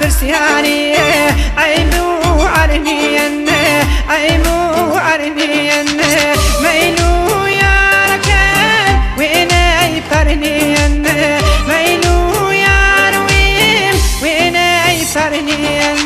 برسياني عيبو عرنين عيبو عرنين ميلو يا ركان وينا يفرنين ميلو يا رويم وينا يفرنين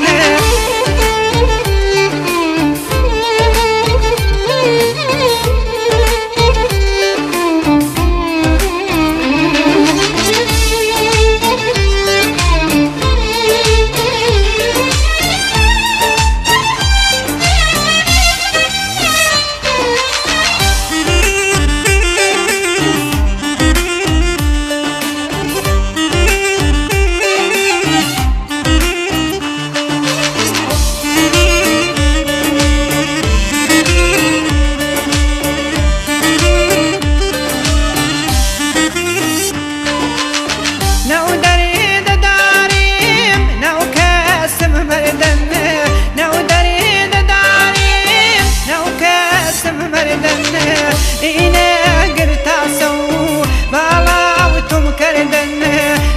إنا قرتاسو بالاوتم كردن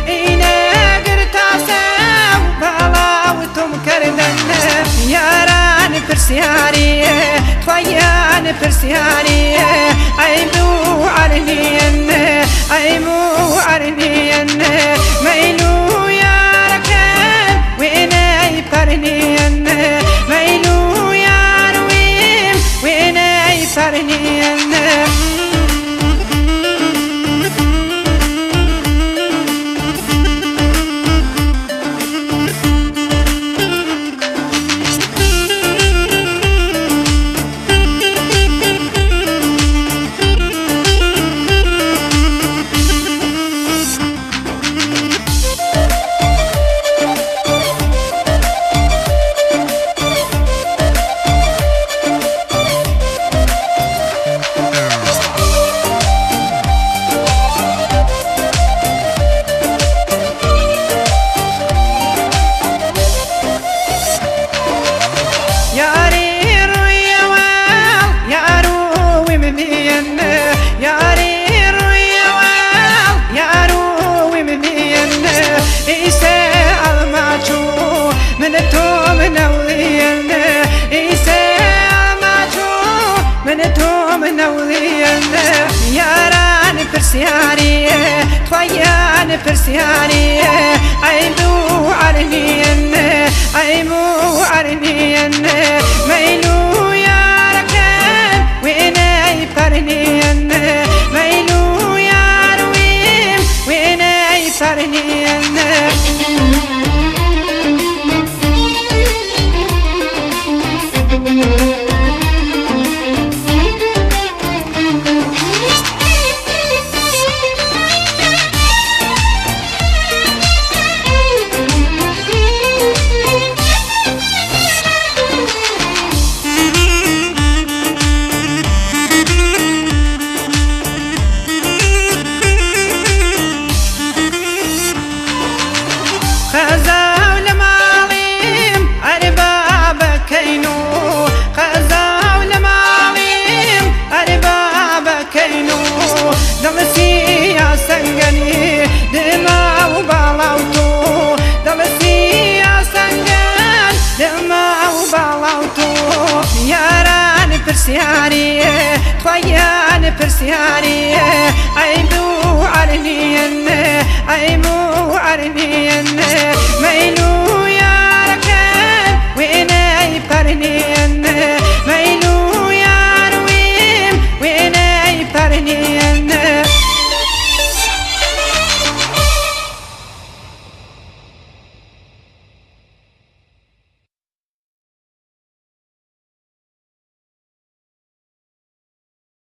إنا قرتاسو بالاوتم كردن ياران فرسياني خويان فرسياني عيبو عرنين عيبو عرنين ميلو يا ركان وينا يفرنين ميلو يا رويم وينا يفرنين ياران فرسياني خويان فرسياني عيبو عرنين عيبو عرنين ميلو يا ركان وينا يفرنين ميلو يا رويم وينا يفرنين خزاو لماليم أرباب كينو خزاو لماليم أرباب كينو دمسي يا سنغني دما وبالاوتو دمسي يا سنغن دما وبالاوتو ياران فرسياني خويان فرسياني عيبو عرنين عيبو عرنين ميلو يا ركان وينا يفرنين